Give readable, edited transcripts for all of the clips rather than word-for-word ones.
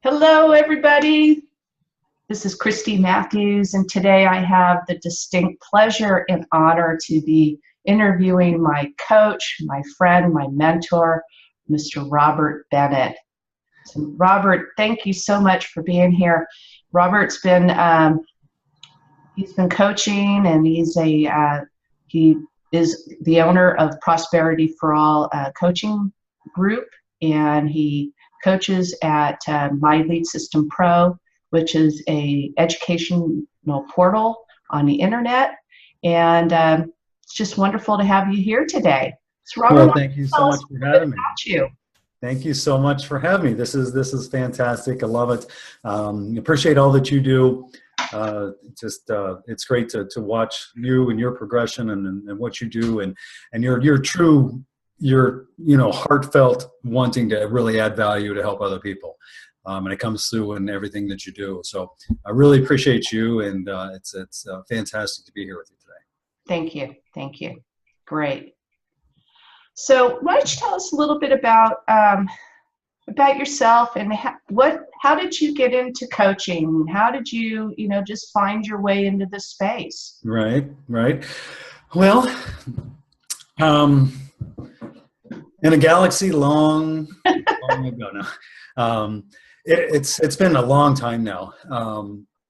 Hello, everybody. This is Kristie Mathews, and today I have the distinct pleasure and honor to be interviewing my coach, my friend, my mentor, Mr. Robert Bennett. So, Robert, thank you so much for being here. Robert's been he's been coaching, and he is the owner of Prosperity for All coaching group, and he coaches at My Lead System Pro, which is a educational portal on the internet. And it's just wonderful to have you here today. So Robert, well, thank you so much for having me. You. Thank you so much for having me. This is fantastic. I love it. Appreciate all that you do. It's great to watch you and your progression and what you do and your true, heartfelt wanting to really add value to help other people. And it comes through in everything that you do. So I really appreciate you, and it's fantastic to be here with you today. Thank you. Thank you. Great. So why don't you tell us a little bit about yourself and how did you get into coaching? How did you, just find your way into this space? Right. Well, in a galaxy long ago now. It's been a long time now.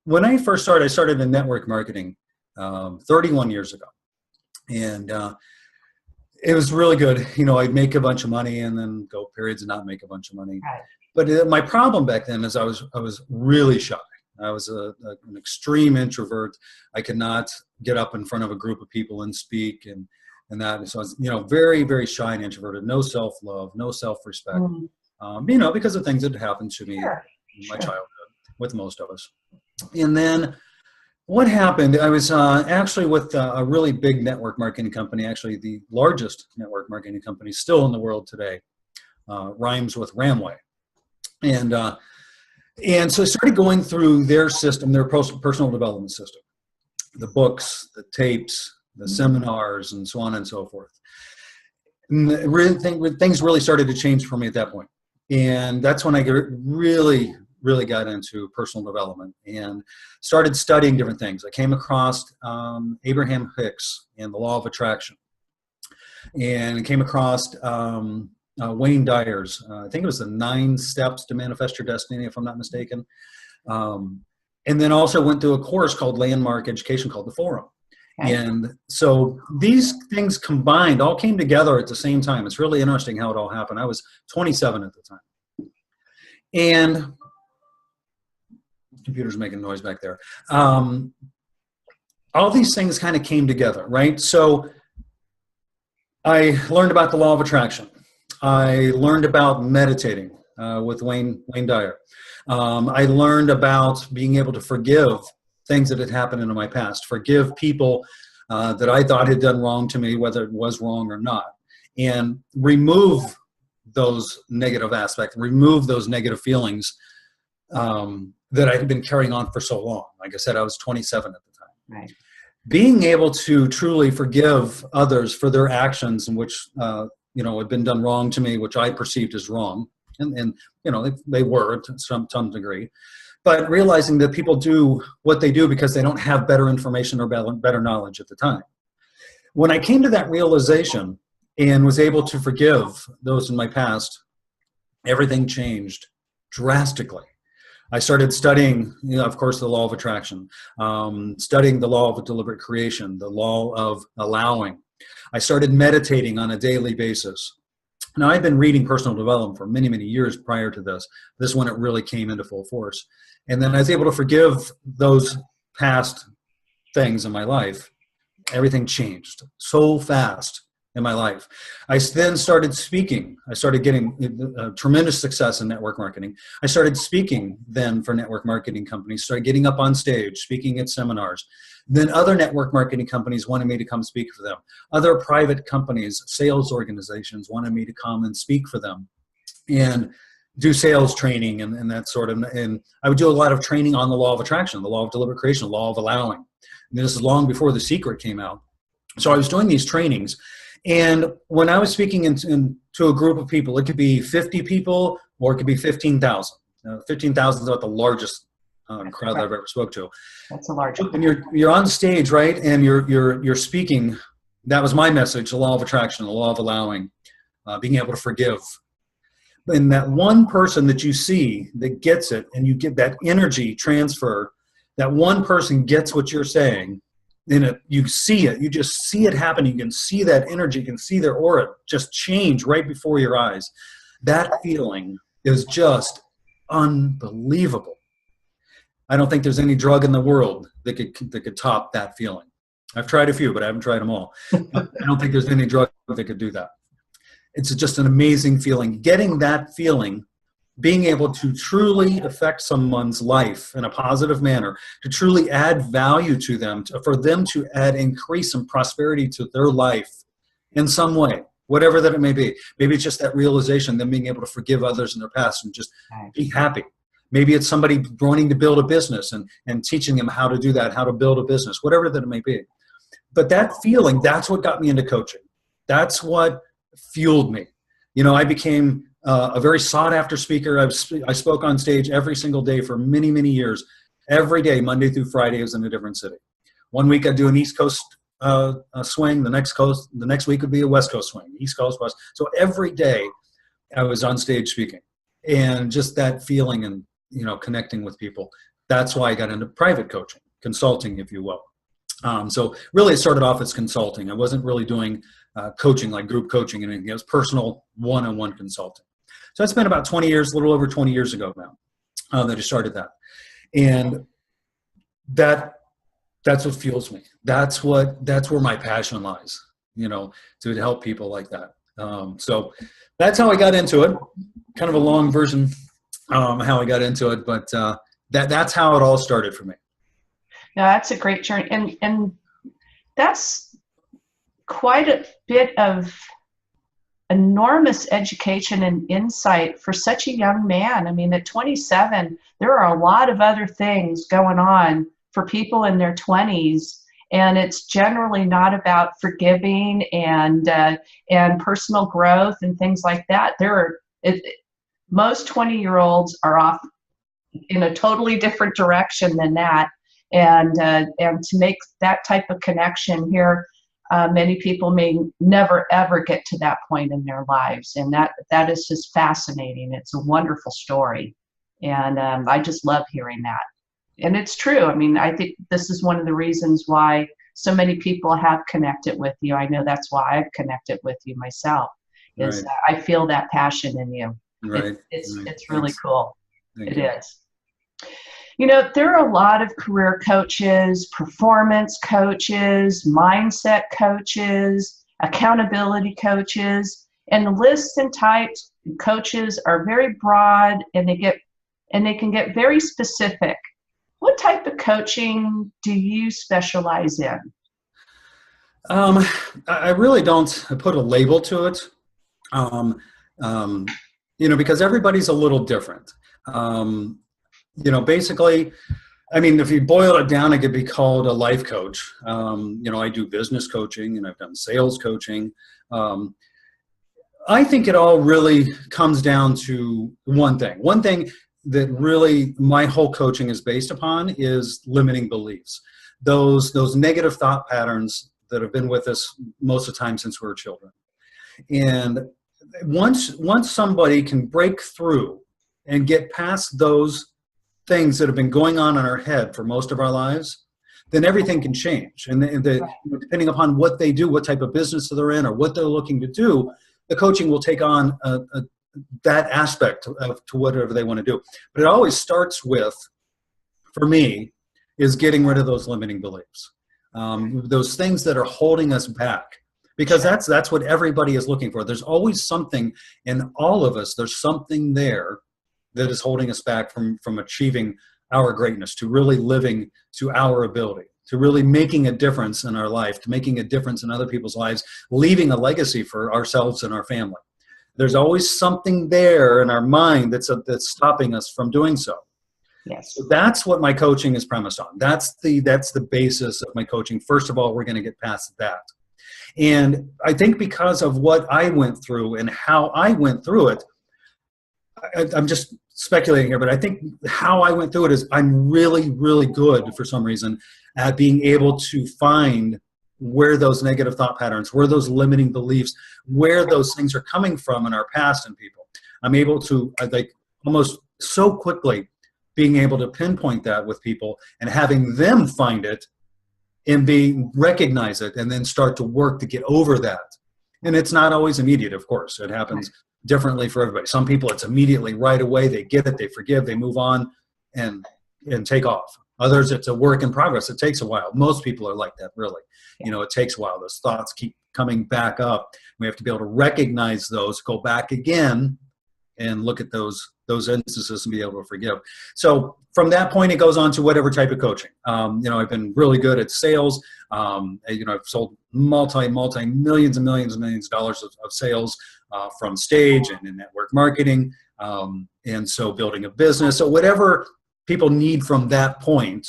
When I first started, I started in network marketing 31 years ago. And it was really good. I'd make a bunch of money and then go periods and not make a bunch of money. Right. But my problem back then is I was really shy. I was an extreme introvert. I could not get up in front of a group of people and speak and that. So I was, very, very shy and introverted, no self-love, no self-respect, because of things that happened to me in my childhood with most of us. And then what happened, I was actually with a really big network marketing company, actually the largest network marketing company still in the world today, rhymes with Ramway. And so I started going through their system, their personal development system, the books, the tapes, the seminars, and so on and so forth. And things really started to change for me at that point. And that's when I really got into personal development and started studying different things. I came across Abraham Hicks and the Law of Attraction, and came across Wayne Dyer's, I think it was the 9 Steps to Manifest Your Destiny, if I'm not mistaken. And then also went through a course called Landmark Education called the Forum. Okay. And so these things combined all came together at the same time. It's really interesting how it all happened. I was 27 at the time. And computer's making noise back there. All these things kind of came together, right? So I learned about the Law of Attraction. I learned about meditating with Wayne Dyer. I learned about being able to forgive things that had happened in my past, forgive people that I thought had done wrong to me, whether it was wrong or not, and remove those negative aspects, remove those negative feelings that I had been carrying on for so long. Like I said, I was 27 at the time. Right. Being able to truly forgive others for their actions in which had been done wrong to me, which I perceived as wrong, and they were to some degree. But realizing that people do what they do because they don't have better information or better knowledge at the time. When I came to that realization and was able to forgive those in my past, everything changed drastically. I started studying, of course, the Law of Attraction, studying the Law of Deliberate Creation, the Law of Allowing. I started meditating on a daily basis. Now, I've been reading personal development for many, many years prior to this. This is when it really came into full force. And then I was able to forgive those past things in my life. Everything changed so fast in my life. I then started speaking. I started getting tremendous success in network marketing. I started speaking then for network marketing companies, started getting up on stage, speaking at seminars. Then other network marketing companies wanted me to come speak for them. Other private companies, sales organizations wanted me to come and speak for them and do sales training and that sort of, and I would do a lot of training on the Law of Attraction, the Law of Deliberate Creation, the Law of Allowing. And this is long before The Secret came out. So I was doing these trainings. And when I was speaking to a group of people, it could be 50 people or it could be 15,000. 15,000 is about the largest crowd I've ever spoke to. That's a large one. When you're on stage, right, and you're speaking, that was my message: the law of attraction, the law of allowing, being able to forgive. And that one person that you see that gets it, and you get that energy transfer, that one person gets what you're saying, and you see it, you just see it happen. You can see that energy, you can see their aura just change right before your eyes. That feeling is just unbelievable. I don't think there's any drug in the world that could top that feeling. I've tried a few, but I haven't tried them all. I don't think there's any drug that could do that. It's just an amazing feeling. Getting that feeling, being able to truly affect someone's life in a positive manner, to truly add value to them, for them to add increase and prosperity to their life in some way, whatever that it may be. Maybe it's just that realization, them being able to forgive others in their past and just be happy. Maybe it's somebody wanting to build a business and teaching them how to do that, how to build a business, whatever that it may be. But that feeling, that's what got me into coaching. That's what fueled me. You know, I became a very sought-after speaker. I spoke on stage every single day for many, many years. Every day, Monday through Friday, I was in a different city. One week I'd do an East Coast swing. The next week would be a West Coast swing. East Coast, West. So every day I was on stage speaking, and just that feeling and, you know, connecting with people. That's why I got into private coaching, consulting, if you will. So really it started off as consulting. I wasn't really doing coaching, like group coaching, and it was personal one-on-one consulting. So it's been about 20 years, a little over 20 years ago now, that I started that. And that's what fuels me. That's where my passion lies, you know, to help people like that. So that's how I got into it. Kind of a long version, how I got into it, but that's how it all started for me. No, that's a great journey. And that's quite a bit of enormous education and insight for such a young man. I mean, at 27, there are a lot of other things going on for people in their 20s, and it's generally not about forgiving and personal growth and things like that. Most 20-year-olds are off in a totally different direction than that. And to make that type of connection here, many people may never, ever get to that point in their lives. And that is just fascinating. It's a wonderful story. And I just love hearing that. And it's true. I mean, I think this is one of the reasons why so many people have connected with you. I know that's why I've connected with you myself, is I feel that passion in you. Right. It's really cool. It is. You know, there are a lot of career coaches, performance coaches, mindset coaches, accountability coaches, and the lists and types of coaches are very broad, and they can get very specific. What type of coaching do you specialize in? I really don't put a label to it, you know, because everybody's a little different. You know, basically, I mean, if you boil it down, it could be called a life coach. You know, I do business coaching and I've done sales coaching. I think it all really comes down to one thing. One thing that really my whole coaching is based upon is limiting beliefs. Those negative thought patterns that have been with us most of the time since we were children. And once somebody can break through and get past those things that have been going on in our head for most of our lives, then everything can change. And depending upon what they do, what type of business they're in, or what they're looking to do, the coaching will take on that aspect to whatever they want to do. But it always starts with, for me, is getting rid of those limiting beliefs, those things that are holding us back. Because that's what everybody is looking for. There's always something in all of us. There's something there that is holding us back from achieving our greatness, to really living to our ability, to really making a difference in our life, to making a difference in other people's lives, leaving a legacy for ourselves and our family. There's always something there in our mind that's stopping us from doing so. Yes. So that's what my coaching is premised on. That's the basis of my coaching. First of all, we're going to get past that. And I think because of what I went through and how I went through it, I'm just speculating here, but I think how I went through it is I'm really, really good for some reason at being able to find where those negative thought patterns, where those limiting beliefs, where those things are coming from in our past in people. I'm able to, I think, almost so quickly being able to pinpoint that with people and having them find it and recognize it and then start to work to get over that. And it's not always immediate, of course. It happens differently for everybody. Some people, it's immediately right away. They get it, they forgive, they move on and take off. Others, it's a work in progress. It takes a while. Most people are like that, really. It takes a while. Those thoughts keep coming back up. We have to be able to recognize those, go back again, and look at those instances and be able to forgive. So from that point, it goes on to whatever type of coaching. I've been really good at sales. I've sold millions and millions of dollars of sales from stage and in network marketing. And so building a business. So whatever people need from that point,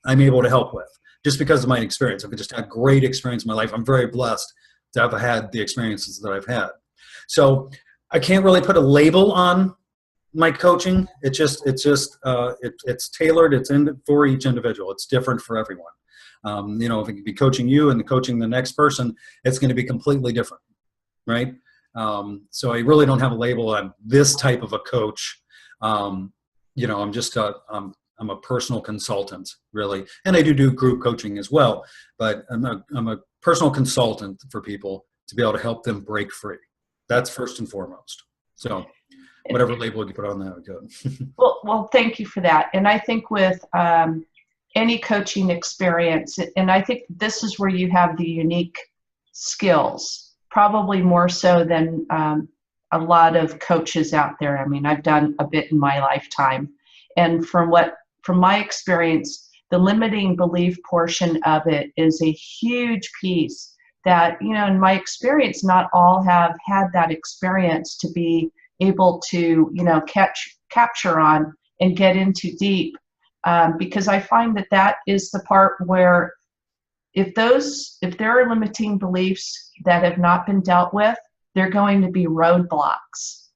I'm able to help with just because of my experience. I've just had great experience in my life. I'm very blessed to have had the experiences that I've had. So I can't really put a label on my coaching. It's tailored. It's for each individual. It's different for everyone. If it could be coaching you and coaching the next person, it's going to be completely different, right? So I really don't have a label on this type of a coach. I'm just I'm a personal consultant, really, and I do group coaching as well. But I'm a personal consultant for people to be able to help them break free. That's first and foremost. So whatever label you put on that, good. Well, thank you for that. And I think with any coaching experience, and I think this is where you have the unique skills, probably more so than a lot of coaches out there. I mean, I've done a bit in my lifetime. And from my experience, the limiting belief portion of it is a huge piece that, in my experience, not all have had that experience to be able to, capture on and get into deep. Because I find that is the part where if there are limiting beliefs that have not been dealt with, they're going to be roadblocks.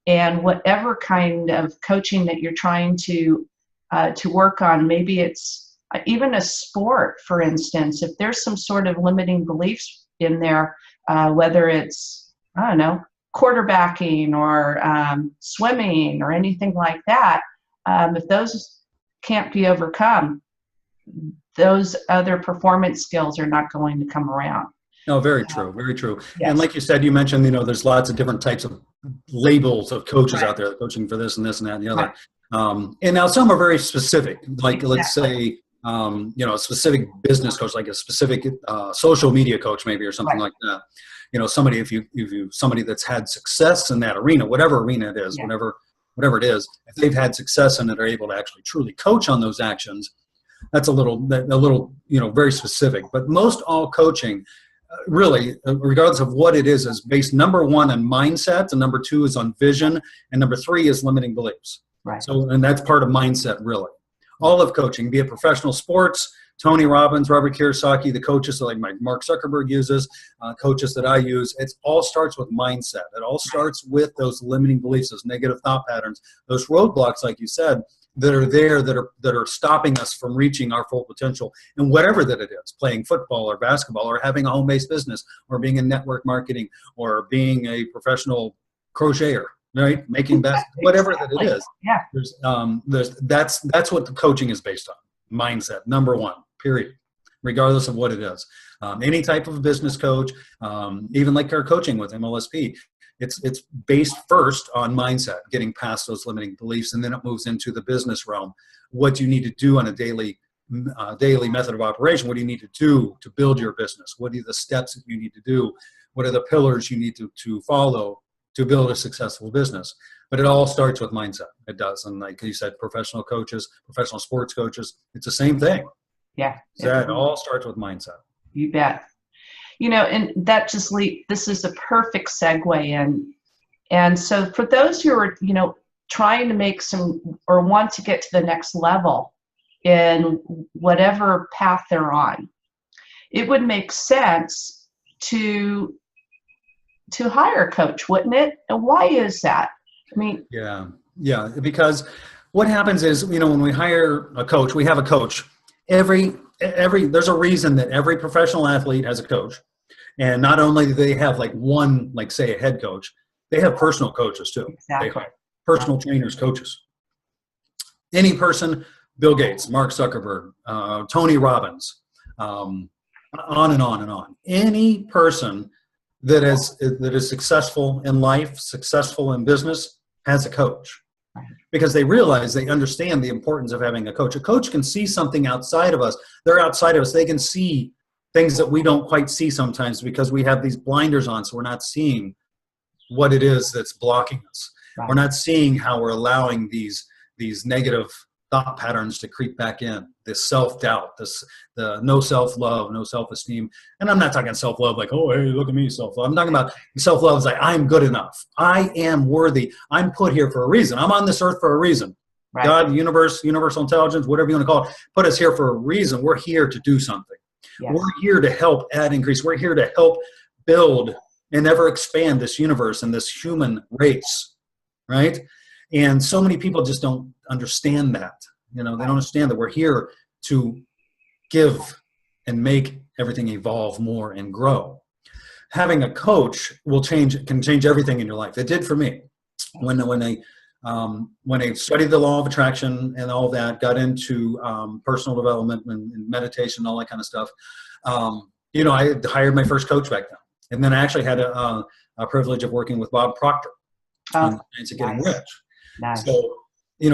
And whatever kind of coaching that you're trying to work on, maybe it's even a sport, for instance, if there's some sort of limiting beliefs in there, whether it's, I don't know, quarterbacking or swimming or anything like that, if those can't be overcome, those other performance skills are not going to come around. No, very true, very true. Yes. And like you said, you mentioned, there's lots of different types of labels of coaches out there, coaching for this and this and that and the other. And now some are very specific, like let's say, a specific business coach, like a specific social media coach maybe, or something like that. Somebody, if you somebody that's had success in that arena, whatever arena it is, whatever it is, if they've had success and are able to actually truly coach on those actions, that's a little, very specific. But most all coaching, really, regardless of what it is based, number one, on mindset, and number two is on vision, and number three is limiting beliefs. Right. So, and that's part of mindset, really. All of coaching, be it professional sports, Tony Robbins, Robert Kiyosaki, the coaches that like Mark Zuckerberg uses, coaches that I use, it all starts with mindset. It all starts with those limiting beliefs, those negative thought patterns, those roadblocks, like you said, that are there, that are stopping us from reaching our full potential, and whatever that it is, playing football or basketball or having a home-based business or being in network marketing or being a professional crocheter, right? Making whatever that it is. Yeah. That's what the coaching is based on. Mindset, number one, period. Regardless of what it is. Any type of business coach, even like our coaching with MLSP, it's based first on mindset, getting past those limiting beliefs, and then it moves into the business realm. What do you need to do on a daily method of operation? What do you need to do to build your business? What are the steps that you need to do? What are the pillars you need to follow to build a successful business? But it all starts with mindset. It does. And like you said, professional coaches, professional sports coaches, it's the same thing. Yeah. So it all starts with mindset. You bet. And that just this is a perfect segue in. And so for those who are, trying to make some or want to get to the next level in whatever path they're on, it would make sense to hire a coach, wouldn't it? And why is that? I mean, Yeah, because what happens is, when we hire a coach, we have a coach. There's a reason that every professional athlete has a coach. And not only do they have like one, like say a head coach, they have personal coaches too. exactly. They have personal trainers, coaches. Any person, Bill Gates, Mark Zuckerberg, Tony Robbins, on and on and on. Any person that is successful in life, successful in business, has a coach. Because they understand the importance of having a coach. A coach can see something outside of us. They're outside of us. They can see things that we don't quite see sometimes because we have these blinders on, so we're not seeing what it is that's blocking us. Right. We're not seeing how we're allowing these negative thought patterns to creep back in, this self-doubt, the no self-love, no self-esteem. And I'm not talking self-love like, oh, hey, look at me, self-love. I'm talking about self-love is like, I'm good enough. I am worthy. I'm put here for a reason. I'm on this earth for a reason. Right. God, universe, universal intelligence, whatever you want to call it, put us here for a reason. We're here to do something. Yes. We're here to help add increase. We're here to help build and ever expand this universe and this human race, right? And so many people just don't understand that. They don't understand that we're here to give and make everything evolve more and grow. Having a coach can change everything in your life. It did for me. When I studied the law of attraction and all that, got into personal development and meditation and all that kind of stuff, I hired my first coach back then. And then I actually had a privilege of working with Bob Proctor on the Science of Getting Rich. Nice. So,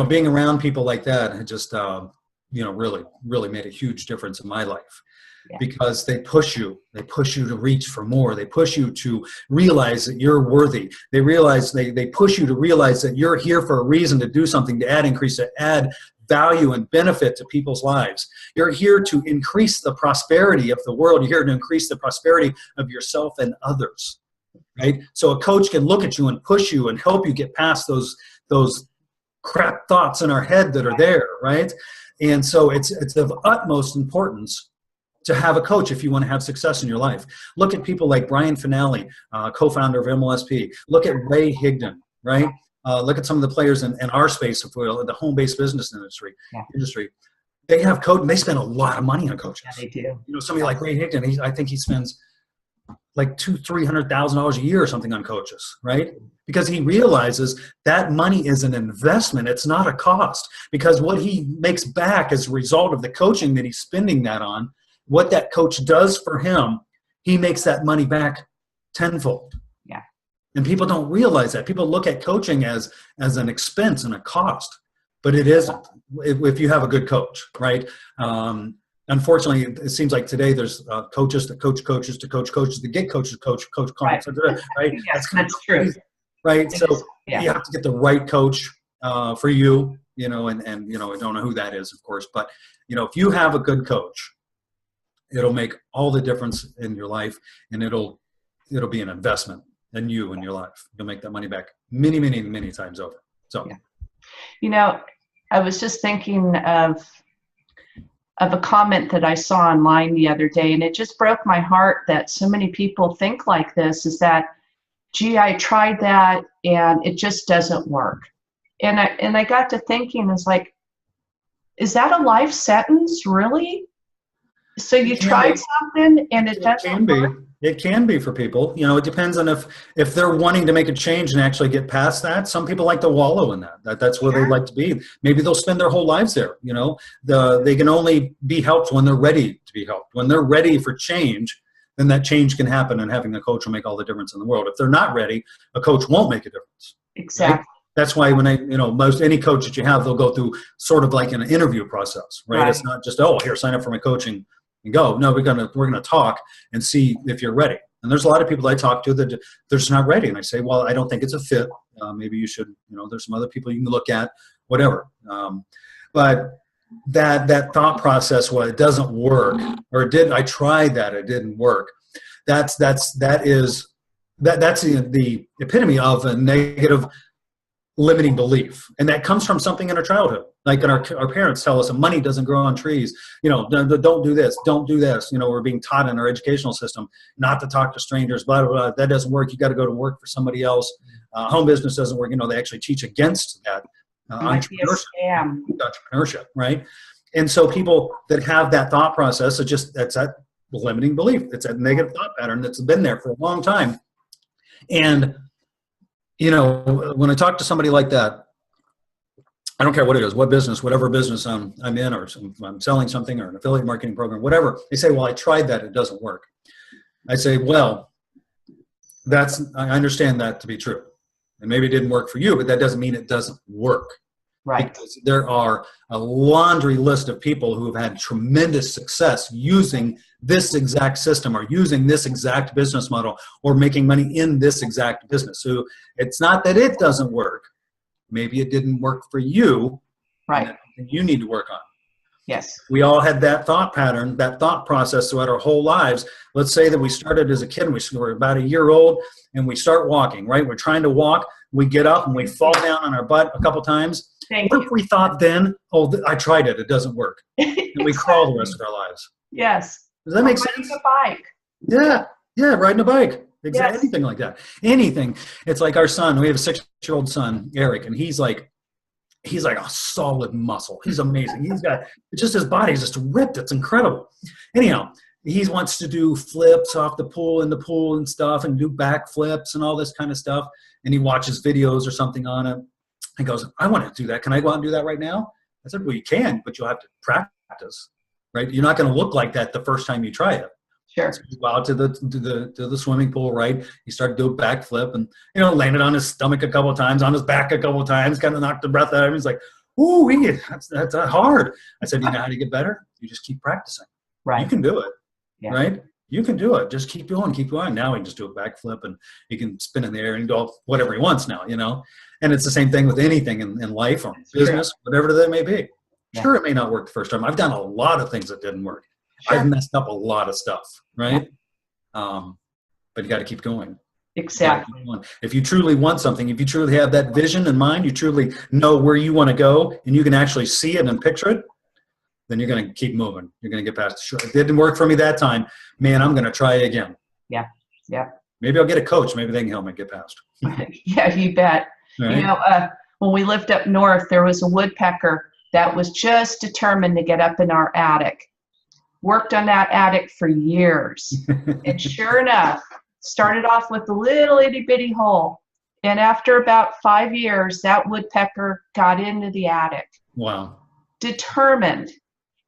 being around people like that had just, really, really made a huge difference in my life. Yeah. Because they push you to reach for more. They push you to realize that you're worthy. They push you to realize that you're here for a reason, to do something, to add increase, to add value and benefit to people's lives. You're here to increase the prosperity of the world. You're here to increase the prosperity of yourself and others, right? So a coach can look at you and push you and help you get past those crap thoughts in our head that are there, right? And so it's of utmost importance to have a coach if you want to have success in your life. Look at people like Brian Finale, co-founder of MLSP. Look at Ray Higdon, right? Look at some of the players in our space, if we will, in the home-based business industry. They have coaching. They spend a lot of money on coaches. Yeah, they do. Somebody like Ray Higdon, I think he spends like $200,000-$300,000 a year or something on coaches, right? Because he realizes that money is an investment. It's not a cost. Because what he makes back as a result of the coaching that he's spending that on, what that coach does for him, he makes that money back tenfold. Yeah. And people don't realize that. People look at coaching as an expense and a cost, but it isn't if you have a good coach, right? Unfortunately, it seems like today there's coaches that coach coaches to coach coaches to get coaches to coach clients, right? Yes, that's true. Right? So you have to get the right coach for you, and I don't know who that is, of course, but, if you have a good coach, it'll make all the difference in your life, and it'll be an investment in you in your life. You'll make that money back many, many, many times over. So, I was just thinking of a comment that I saw online the other day, and it just broke my heart that so many people think like this, is that, gee, I tried that and it just doesn't work. And I got to thinking, it's like, is that a life sentence, really? So you tried something and it doesn't work? It can be for people. It depends on if they're wanting to make a change and actually get past that. Some people like to wallow in that. That's where they'd like to be. Maybe they'll spend their whole lives there. They can only be helped when they're ready to be helped. When they're ready for change, then that change can happen, and having a coach will make all the difference in the world. If they're not ready, a coach won't make a difference. Exactly. Right? That's why when any coach that you have, they'll go through sort of like an interview process, right? It's not just, here, sign up for my coaching and go. No, we're gonna talk and see if you're ready. And there's a lot of people I talk to that they're just not ready. And I say, well, I don't think it's a fit. Maybe you should, there's some other people you can look at, whatever. But that thought process, well, it doesn't work, or I tried that, it didn't work. That's the epitome of a negative limiting belief. And that comes from something in our childhood. Like our parents tell us that money doesn't grow on trees. Don't do this, don't do this. We're being taught in our educational system not to talk to strangers, blah, blah, blah. That doesn't work. You got to go to work for somebody else. Home business doesn't work. They actually teach against that. Entrepreneurship, right? And so people that have that thought process, that's that limiting belief. It's a negative thought pattern that's been there for a long time. And, when I talk to somebody like that, I don't care what it is, what business, whatever business I'm in, or I'm selling something or an affiliate marketing program, whatever. They say, well, I tried that. It doesn't work. I say, well, I understand that to be true. And maybe it didn't work for you, but that doesn't mean it doesn't work. Right. Because there are a laundry list of people who have had tremendous success using this exact system or using this exact business model or making money in this exact business. So it's not that it doesn't work. Maybe it didn't work for you. Right. And you need to work on. Yes. We all had that thought pattern, that thought process throughout our whole lives. Let's say that we started as a kid, we were about a year old, and we start walking, right? We're trying to walk. We get up and we fall down on our butt a couple times. What if we thought then, I tried it, it doesn't work. And we crawl the rest of our lives. Yes. Does that make sense? Riding a bike. Yeah, riding a bike. Exactly. Yes. Anything like that. Anything. It's like our son, we have a 6-year-old son, Eric, and he's like a solid muscle. He's amazing. He's got just his body's just ripped. It's incredible. Anyhow, he wants to do flips off the pool in the pool and stuff and do back flips and all this kind of stuff. And he watches videos or something on it. He goes, I want to do that. Can I go out and do that right now? I said, well, you can, but you'll have to practice, right? You're not going to look like that the first time you try it. Sure. So you go out to the swimming pool, right? He started to do a backflip and, landed on his stomach a couple of times, on his back a couple of times, kind of knocked the breath out of him. He's like, ooh, that's hard. I said, you know how to get better? You just keep practicing. Right. You can do it, yeah. Right? You can do it. Just keep going, keep going. Now he can just do a backflip and he can spin in the air and do whatever he wants now, And it's the same thing with anything in life or business, whatever that may be. Yeah. Sure, it may not work the first time. I've done a lot of things that didn't work. Sure. I've messed up a lot of stuff, right? Yeah. But you got to keep going. Exactly. If you truly want something, if you truly have that vision in mind, you truly know where you want to go, and you can actually see it and picture it, then you're going to keep moving. You're going to get past. Sure, it didn't work for me that time. Man, I'm going to try it again. Yeah. Yeah. Maybe I'll get a coach. Maybe they can help me get past. Yeah, you bet. Right. When we lived up north, there was a woodpecker that was just determined to get up in our attic. Worked on that attic for years. And sure enough, started off with a little itty bitty hole. And after about 5 years, that woodpecker got into the attic. Wow. Determined.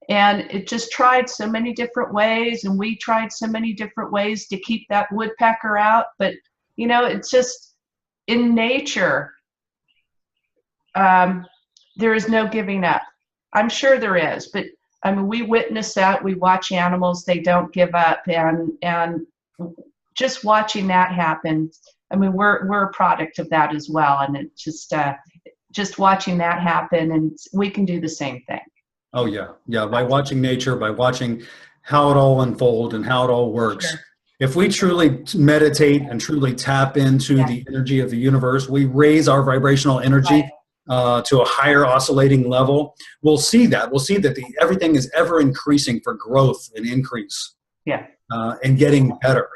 And it just tried so many different ways. And we tried so many different ways to keep that woodpecker out. But, it's just in nature, there is no giving up. I'm sure there is, but we witness that. We watch animals; they don't give up, and just watching that happen. We're a product of that as well, and it just watching that happen, and we can do the same thing. Oh yeah. By watching nature, by watching how it all unfolds and how it all works. Sure. If we truly meditate and truly tap into the energy of the universe, we raise our vibrational energy. Right. To a higher oscillating level, we'll see that. We'll see that everything is ever increasing for growth and increase. Yeah. And getting better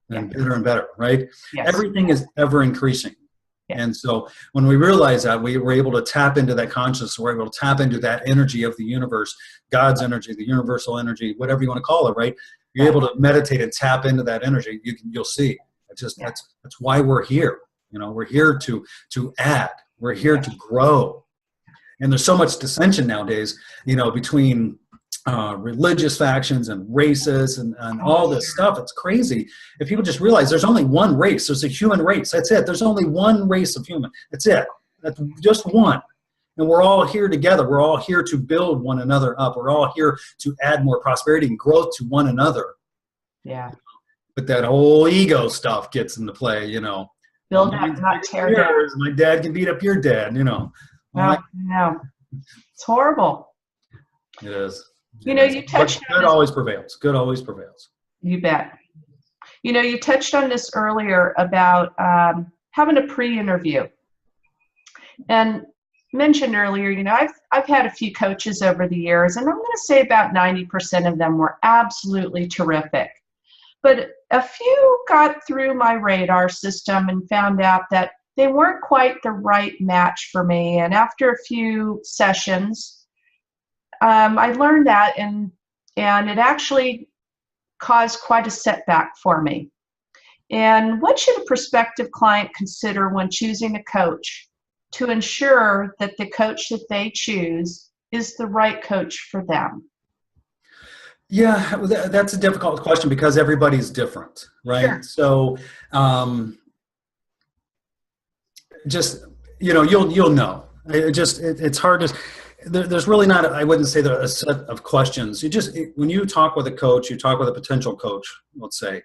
and better and better, right? Yes. Everything is ever increasing. Yeah. And so when we realize that, we're able to tap into that consciousness, we're able to tap into that energy of the universe, God's energy, the universal energy, whatever you want to call it, right? You're able to meditate and tap into that energy. You'll see. That's why we're here. We're here to add. We're here to grow. And there's so much dissension nowadays, between religious factions and races and all this stuff. It's crazy. If people just realize there's only one race, there's a human race. That's it. There's only one race of human. That's it. That's just one. And we're all here together. We're all here to build one another up. We're all here to add more prosperity and growth to one another. Yeah. But that whole ego stuff gets into play, Build up, not tear down. My dad can beat up your dad, No. It's horrible. It is. You touched on good always prevails. Good always prevails. You bet. You touched on this earlier about having a pre-interview. And mentioned earlier, I've had a few coaches over the years, and I'm going to say about 90% of them were absolutely terrific. But a few got through my radar system and found out that they weren't quite the right match for me. And after a few sessions, I learned that, and it actually caused quite a setback for me. And what should a prospective client consider when choosing a coach to ensure that the coach that they choose is the right coach for them? Yeah, that's a difficult question because everybody's different, right? Sure. So, just you'll know. It's hard to. There's really not. I wouldn't say there a set of questions. When you talk with a coach, you talk with a potential coach. Let's say,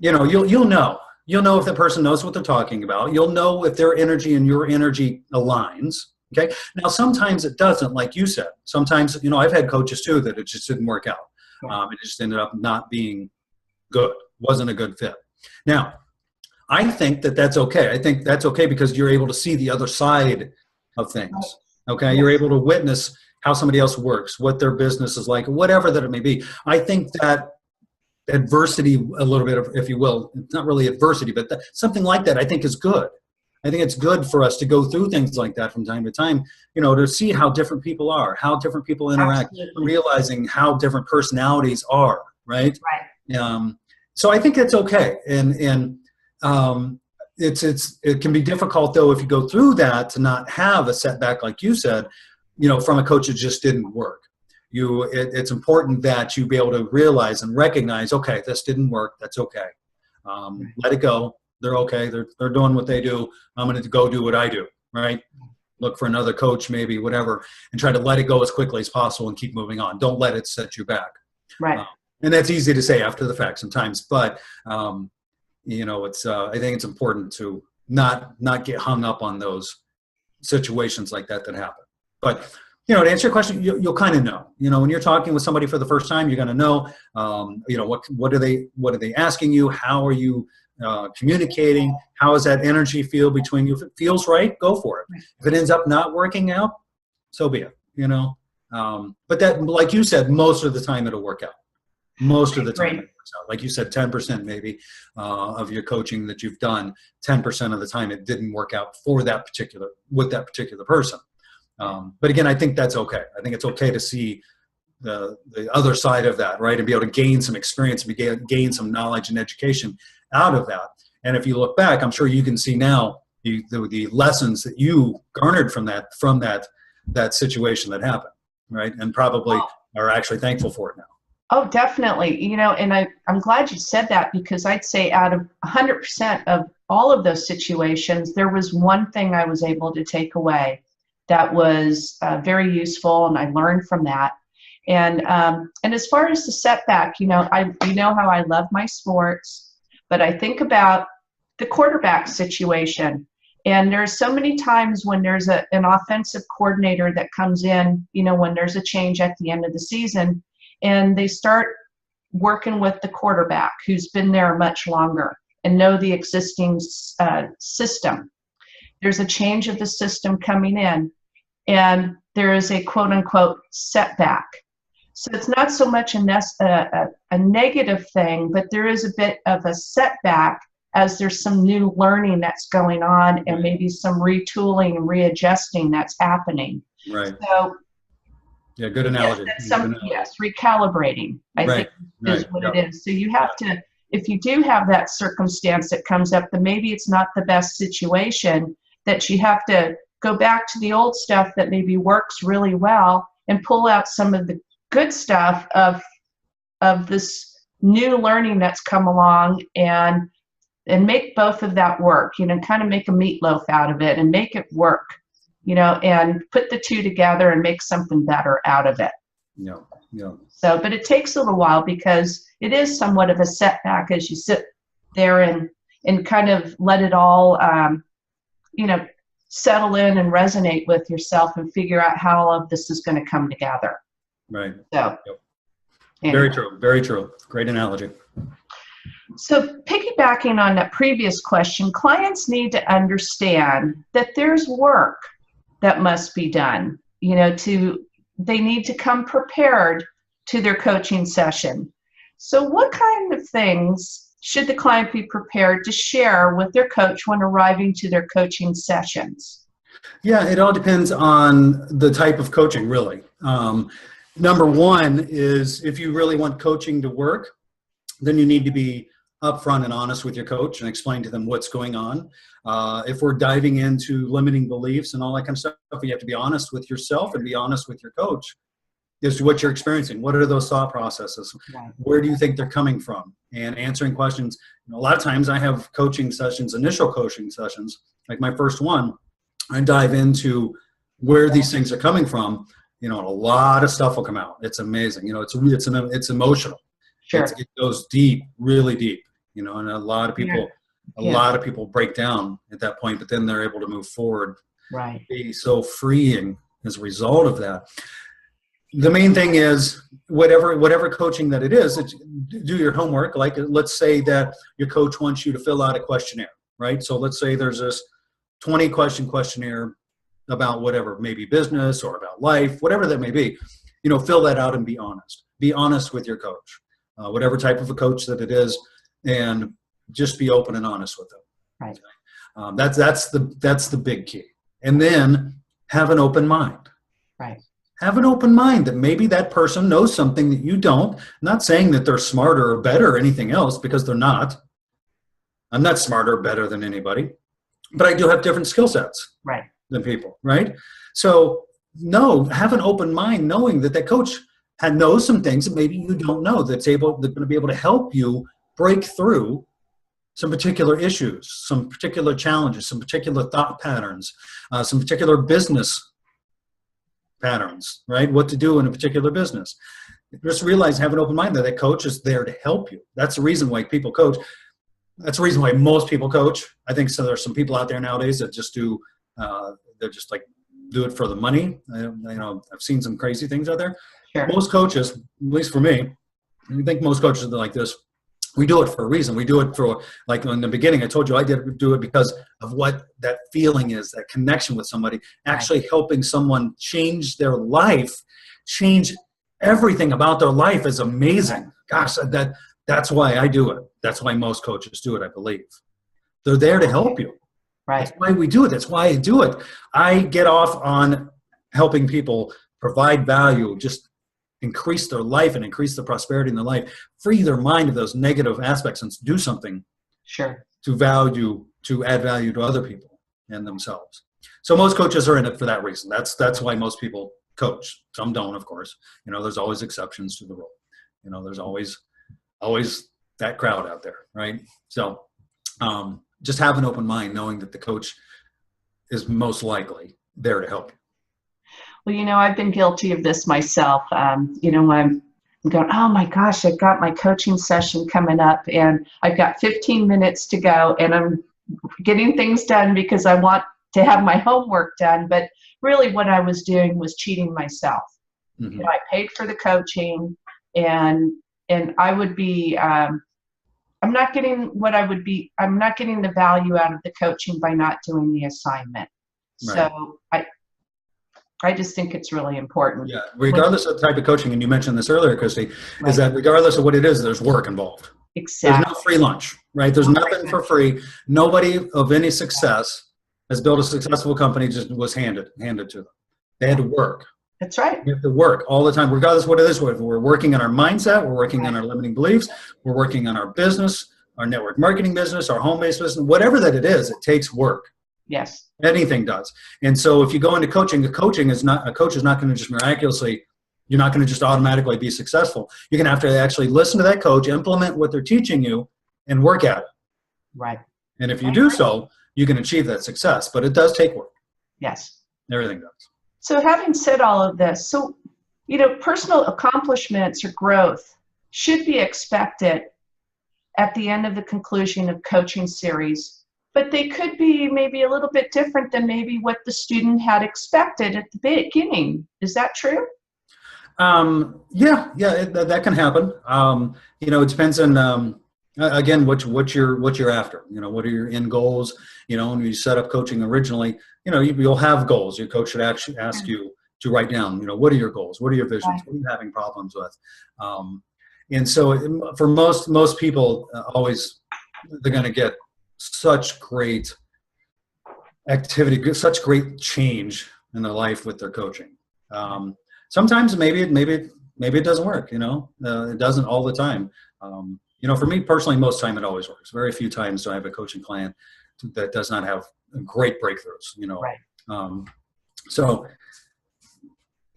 you'll know. You'll know if the person knows what they're talking about. You'll know if their energy and your energy aligns. Okay. Now, sometimes it doesn't, like you said. Sometimes, I've had coaches too that it just didn't work out. It just ended up not being good. Wasn't a good fit. Now, I think that that's okay. I think that's okay because you're able to see the other side of things. Okay. You're able to witness how somebody else works, what their business is like, whatever that it may be. I think that adversity, a little bit of, if you will, it's not really adversity, but something like that I think is good. I think it's good for us to go through things like that from time to time, to see how different people are, how different people interact, realizing how different personalities are, right? Right. So I think it's okay. And it can be difficult though, if you go through that, to not have a setback, like you said, from a coach that just didn't work. It's important that you be able to realize and recognize, okay, this didn't work. That's okay. Let it go. They're okay. They're doing what they do. I'm going to go do what I do, right? Look for another coach, maybe, whatever, and try to let it go as quickly as possible and keep moving on. Don't let it set you back. Right. And that's easy to say after the fact sometimes, but it's I think it's important to not get hung up on those situations like that happen. But to answer your question, you'll kind of know. When you're talking with somebody for the first time, you're going to know. What are they asking you? How are you communicating? How does that energy feel between you? If it feels right, go for it. If it ends up not working out, so be it. But that, like you said, most of the time it'll work out. Most of the time it works out. Like you said, 10% maybe of your coaching that you've done, 10% of the time it didn't work out with that particular person. But again, I think that's okay. I think it's okay to see the other side of that, right? And be able to gain some experience, gain some knowledge and education out of that. And if you look back, I'm sure you can see now the lessons that you garnered from that situation that happened, right? And probably are actually thankful for it now. Oh, definitely. And I'm glad you said that, because I'd say out of 100% of all of those situations, there was one thing I was able to take away that was very useful, and I learned from that. And as far as the setback, how I love my sports, but I think about the quarterback situation. And there's so many times when there's an offensive coordinator that comes in, when there's a change at the end of the season, and they start working with the quarterback who's been there much longer and know the existing system. There's a change of the system coming in, and there is a quote-unquote setback. So it's not so much a negative thing, but there is a bit of a setback as there's some new learning that's going on, and maybe some retooling and readjusting that's happening. Right. So, yeah, good analogy. Yes, recalibrating, I think is what it is. So you have to, if you do have that circumstance that comes up, then maybe it's not the best situation, that you have to go back to the old stuff that maybe works really well and pull out some of the good stuff of this new learning that's come along, and make both of that work, kind of make a meatloaf out of it and make it work, and put the two together and make something better out of it. Yeah. So, but it takes a little while, because it is somewhat of a setback as you sit there and kind of let it all, settle in and resonate with yourself and figure out how all of this is going to come together. Right. So, anyway. Very true. Very true. Great analogy. So piggybacking on that previous question, clients need to understand that there's work that must be done. You know, they need to come prepared to their coaching session. So what kind of things should the client be prepared to share with their coach when arriving to their coaching sessions? Yeah, it all depends on the type of coaching, really. Number one is, if you really want coaching to work, then you need to be upfront and honest with your coach and explain to them what's going on. If we're diving into limiting beliefs and all that kind of stuff, you have to be honest with yourself and be honest with your coach as to what you're experiencing. What are those thought processes? Right. Where do you think they're coming from? And answering questions. A lot of times I have coaching sessions, initial coaching sessions, like my first one, I dive into where these things are coming from. You know, a lot of stuff will come out. It's amazing. You know, it's emotional. Sure. It goes deep, really deep. You know, and a lot of people, a lot of people break down at that point, but then they're able to move forward. Right. Be so freeing as a result of that. The main thing is whatever coaching that it is, do your homework. Like, let's say that your coach wants you to fill out a questionnaire, right? So let's say there's this 20-question questionnaire about whatever, maybe business or about life, whatever that may be. You know, fill that out and be honest. Be honest with your coach, whatever type of a coach that it is, and just be open and honest with them. Right. Okay? That's the big key. And then have an open mind. Right. Have an open mind that maybe that person knows something that you don't. I'm not saying that they're smarter or better or anything else, because they're not. I'm not smarter or better than anybody, but I do have different skill sets than people, right? So no, have an open mind, knowing that coach knows some things that maybe you don't know, that's going to be able to help you break through some particular issues, some particular challenges, some particular thought patterns, some particular business patterns, right? What to do in a particular business. Just realize, have an open mind that coach is there to help you. That's the reason why people coach. That's the reason why most people coach. I think so. There's some people out there nowadays that just do, they're just like, do it for the money. I've seen some crazy things out there. Sure. Most coaches, at least for me, I think most coaches are like this. We do it for a reason. We do it for, like in the beginning, I told you I did do it because of what that feeling is, that connection with somebody, actually helping someone change their life, change everything about their life is amazing. Gosh, that's why I do it. That's why most coaches do it, I believe. They're there to help you. Right. That's why we do it. That's why I do it. I get off on helping people provide value, just increase their life and increase the prosperity in their life, free their mind of those negative aspects, and do something to add value to other people and themselves. So most coaches are in it for that reason. That's why most people coach. Some don't, of course. You know, there's always exceptions to the rule. You know, there's always that crowd out there, right? So just have an open mind, knowing that the coach is most likely there to help you. Well, you know, I've been guilty of this myself. You know, I'm going, oh my gosh, I've got my coaching session coming up and I've got 15 minutes to go, and I'm getting things done because I want to have my homework done. But really what I was doing was cheating myself. Mm-hmm. You know, I paid for the coaching, and I would be, I'm not getting the value out of the coaching by not doing the assignment. Right. So I just think it's really important. Yeah, regardless of the type of coaching, and you mentioned this earlier, Kristie, is that regardless of what it is, there's work involved. Exactly. There's no free lunch, right? There's nothing for free. Nobody of any success has built a successful company just was handed to them. They had to work. That's right. We have to work all the time, regardless of what it is. We're working on our mindset. We're working on our limiting beliefs. We're working on our business, our network marketing business, our home-based business, whatever that it is, it takes work. Yes. Anything does. And so if you go into coaching, a coach is not going to just miraculously, you're not going to just automatically be successful. You're going to have to actually listen to that coach, implement what they're teaching you, and work at it. Right. And if you do so, you can achieve that success. But it does take work. Yes. Everything does. So having said all of this, so, you know, personal accomplishments or growth should be expected at the end of the conclusion of coaching series. But they could be maybe a little bit different than maybe what the student had expected at the beginning. Is that true? Yeah, that can happen. You know, it depends on Again, what you're after. What are your end goals? When you set up coaching originally, you'll have goals. Your coach should actually ask you to write down, what are your goals? What are your visions? What are you having problems with? And so for most people, always they're going to get such great activity, such great change in their life with their coaching. Sometimes maybe it doesn't work. It doesn't all the time. For me personally, most time it always works. Very few times do I have a coaching client that does not have great breakthroughs. Right. So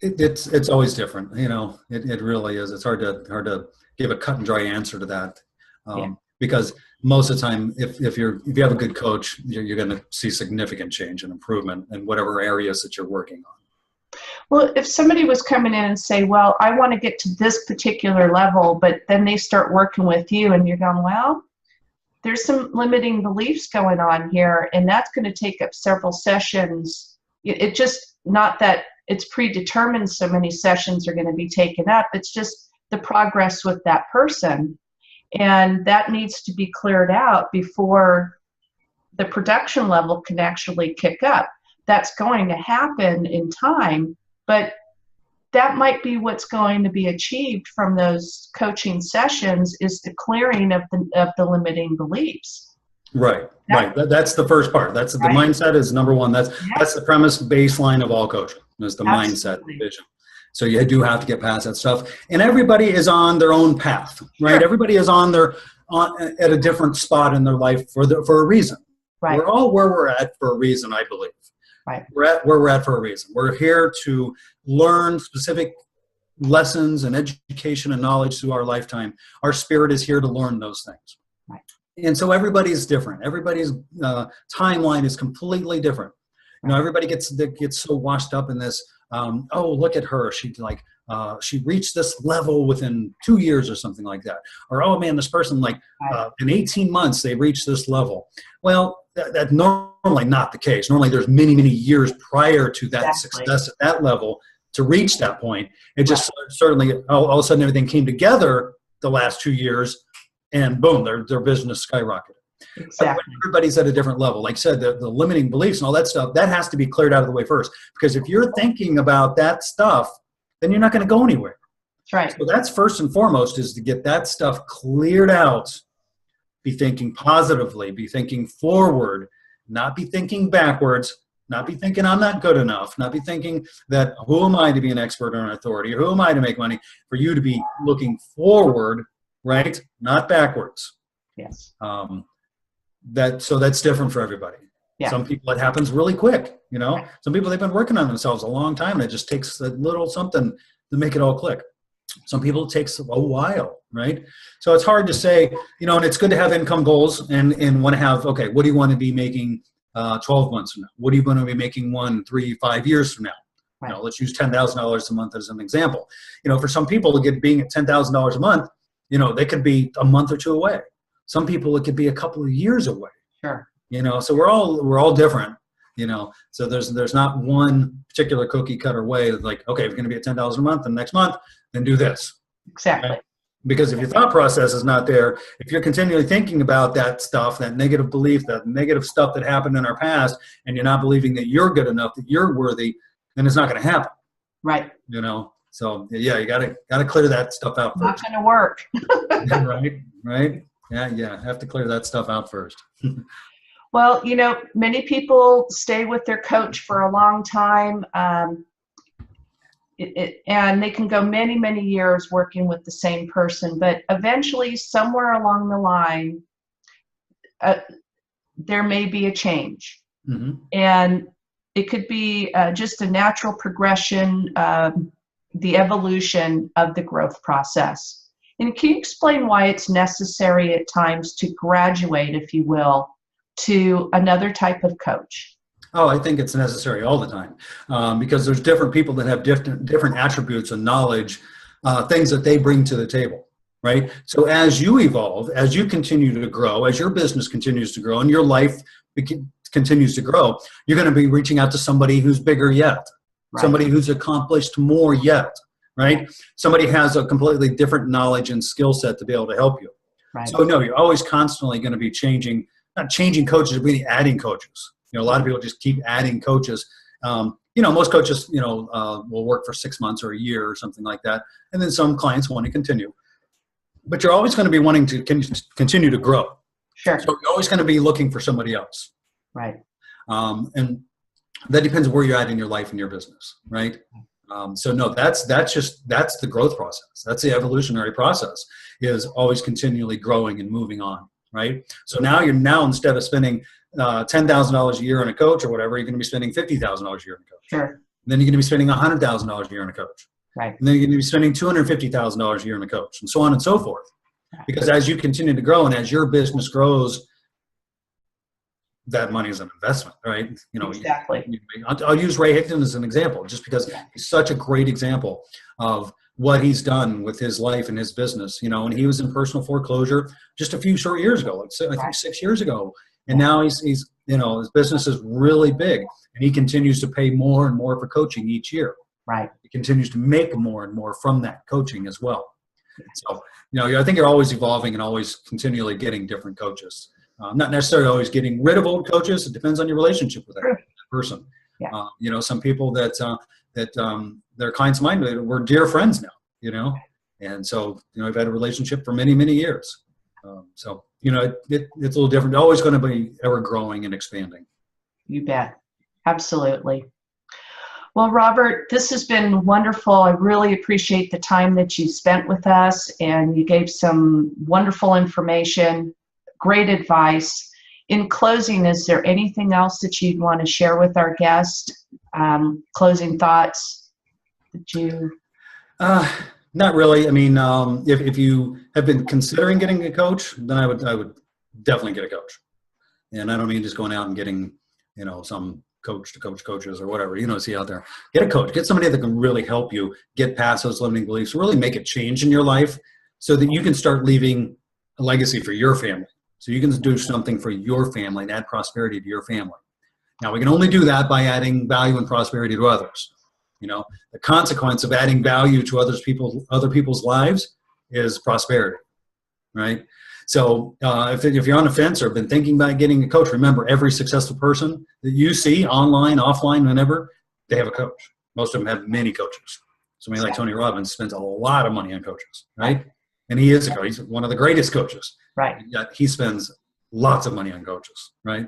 it's always different. It really is. It's hard to give a cut and dry answer to that, because most of the time, if you have a good coach, you're going to see significant change and improvement in whatever areas that you're working on. Well, if somebody was coming in and say, well, I want to get to this particular level, but then they start working with you and you're going, well, there's some limiting beliefs going on here, and that's going to take up several sessions. It just, not that it's predetermined so many sessions are going to be taken up. It's just the progress with that person. And that needs to be cleared out before the production level can actually kick up. That's going to happen in time, but that might be what's going to be achieved from those coaching sessions, is the clearing of the limiting beliefs. Right. That's the first part. That's the mindset is number one. That's the premise baseline of all coaching, is the mindset vision. So you do have to get past that stuff, and everybody is on their own path, right? Sure. Everybody is on at a different spot in their life for a reason. Right. We're all where we're at for a reason, I believe. Right. We're at where we're at for a reason. We're here to learn specific lessons and education and knowledge through our lifetime. Our spirit is here to learn those things. Right. And so everybody's different. Everybody's timeline is completely different. Everybody gets so washed up in this. Oh, look at her. She reached this level within 2 years or something like that. Or, oh man, this person in 18 months, they reached this level. Well, that's normally not the case. Normally there's many, many years prior to that success at that level to reach that point. It just certainly, all of a sudden everything came together the last 2 years, and boom, their business skyrocketed. Exactly. Everybody's at a different level. Like I said, the limiting beliefs and all that stuff, that has to be cleared out of the way first. Because if you're thinking about that stuff, then you're not going to go anywhere. That's right. So that's first and foremost, is to get that stuff cleared out. Be thinking positively, be thinking forward, not be thinking backwards, not be thinking I'm not good enough, not be thinking that who am I to be an expert or an authority, or who am I to make money. For you to be looking forward, right? Not backwards. Yes. So that's different for everybody. Yeah. Some people it happens really quick, Some people, they've been working on themselves a long time, and it just takes a little something to make it all click. Some people it takes a while, right? So it's hard to say, and it's good to have income goals and want to have, okay, what do you want to be making 12 months from now? What are you going to be making 1, 3, 5 years from now? Right. Let's use $10,000 a month as an example. For some people, being at $10,000 a month, they could be a month or two away. Some people, it could be a couple of years away. Sure. So we're all different. So there's not one particular cookie cutter way of okay, if you're going to be at $10,000 a month, and next month, then do this. Exactly. Right? Because if your thought process is not there, if you're continually thinking about that stuff, that negative belief, that negative stuff that happened in our past, and you're not believing that you're good enough, that you're worthy, then it's not going to happen. Right. So yeah, you gotta clear that stuff out first. Not going to work. Right. Yeah. Have to clear that stuff out first. Well, many people stay with their coach for a long time, and they can go many, many years working with the same person, but eventually, somewhere along the line, there may be a change. Mm-hmm. And it could be just a natural progression, the evolution of the growth process. And can you explain why it's necessary at times to graduate, if you will, to another type of coach? Oh, I think it's necessary all the time, because there's different people that have different attributes and knowledge, things that they bring to the table, right? So as you evolve, as you continue to grow, as your business continues to grow and your life continues to grow, you're going to be reaching out to somebody who's bigger yet, right. Somebody who's accomplished more yet, right? Somebody has a completely different knowledge and skill set to be able to help you. Right. So no, you're always constantly going to be changing, not changing coaches, but really adding coaches. A lot of people just keep adding coaches. Most coaches, will work for 6 months or a year or something like that. And then some clients want to continue. But you're always going to be wanting to continue to grow. Sure. So you're always going to be looking for somebody else. Right. And that depends where you're at in your life and your business, right? So no, that's the growth process. That's the evolutionary process, is always continually growing and moving on, right? So now instead of spending $10,000 a year on a coach or whatever, you're going to be spending $50,000 a year on a coach. Sure. And then you're going to be spending $100,000 a year on a coach. Right. And then you're going to be spending $250,000 a year on a coach, and so on and so forth. Because as you continue to grow and as your business grows, that money is an investment, right? Exactly. I'll use Ray Hickton as an example, just because he's such a great example of what he's done with his life and his business. And he was in personal foreclosure just a few short years ago, I think 6 years ago. And now he's his business is really big, and he continues to pay more and more for coaching each year. Right. He continues to make more and more from that coaching as well. So, I think you're always evolving and always continually getting different coaches. Not necessarily always getting rid of old coaches. It depends on your relationship with that person. Yeah. Some people that their clients of mine, we're dear friends now, and so, I've had a relationship for many, many years. So, it's a little different. Always going to be ever growing and expanding. You bet. Absolutely. Well, Robert, this has been wonderful. I really appreciate the time that you spent with us, and you gave some wonderful information, great advice. In closing, is there anything else that you'd want to share with our guest? Closing thoughts that you... Not really. I mean, if you have been considering getting a coach, then I would definitely get a coach. And I don't mean just going out and getting, some coach to coach coaches or whatever, see out there. Get a coach. Get somebody that can really help you get past those limiting beliefs, really make a change in your life so that you can start leaving a legacy for your family. So you can do something for your family and add prosperity to your family. Now, we can only do that by adding value and prosperity to others. The consequence of adding value to other people's lives is prosperity, right? So if you're on the fence or been thinking about getting a coach, remember, every successful person that you see online, offline, whenever, they have a coach. Most of them have many coaches. Somebody like Tony Robbins spends a lot of money on coaches, right? And he is a coach. He's one of the greatest coaches. Right. Yet he spends lots of money on coaches, right?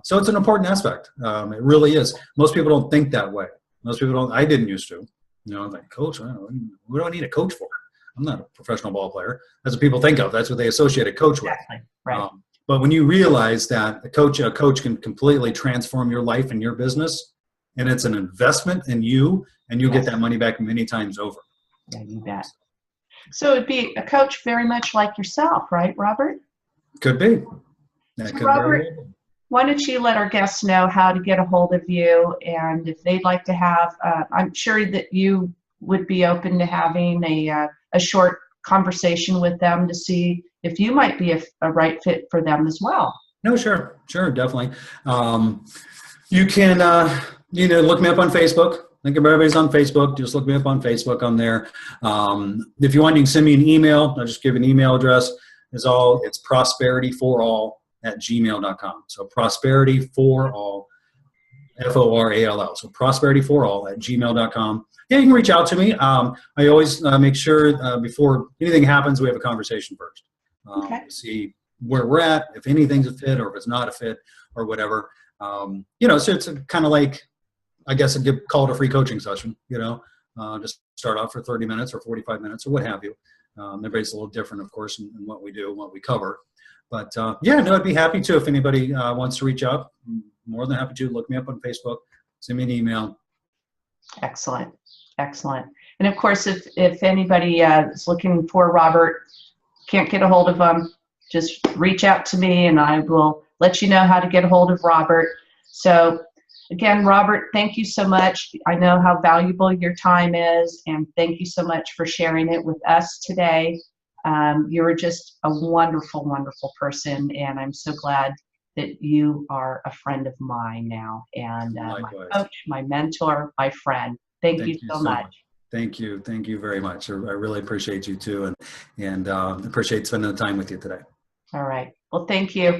So it's an important aspect. It really is. Most people don't think that way. Most people don't. I didn't used to. Like, coach, what do I need a coach for? I'm not a professional ball player. That's what people think of. That's what they associate a coach with. Exactly. Right. But when you realize that a coach can completely transform your life and your business, and it's an investment in you, and you'll get that money back many times over. Yeah, you bet. So it'd be a coach very much like yourself, right, Robert? Could be. So Robert, why don't you let our guests know how to get a hold of you, and if they'd like to have, I'm sure that you would be open to having a short conversation with them to see if you might be a right fit for them as well. No, sure, definitely. You can, look me up on Facebook. I think everybody's on Facebook. Just look me up on Facebook on there. If you want, you can send me an email. I'll just give an email address. It's prosperityforall@gmail.com. So prosperityforall, FORALL. So prosperityforall@gmail.com. Yeah, you can reach out to me. I always make sure before anything happens, we have a conversation first. To see where we're at, if anything's a fit or if it's not a fit or whatever. So it's kind of like, I guess I'd call it a free coaching session, just start off for 30 minutes or 45 minutes or what have you. Everybody's a little different, of course, in what we do and what we cover. But I'd be happy to, if anybody wants to reach out, I'm more than happy to. Look me up on Facebook, send me an email. Excellent. And of course, if anybody is looking for Robert, can't get a hold of him, just reach out to me and I will let you know how to get a hold of Robert. So again, Robert, thank you so much. I know how valuable your time is, and thank you so much for sharing it with us today. You're just a wonderful, wonderful person, and I'm so glad that you are a friend of mine now, and my coach, my mentor, my friend. Thank you so much. Thank you. Thank you very much. I really appreciate you too, and appreciate spending the time with you today. All right. Well, thank you.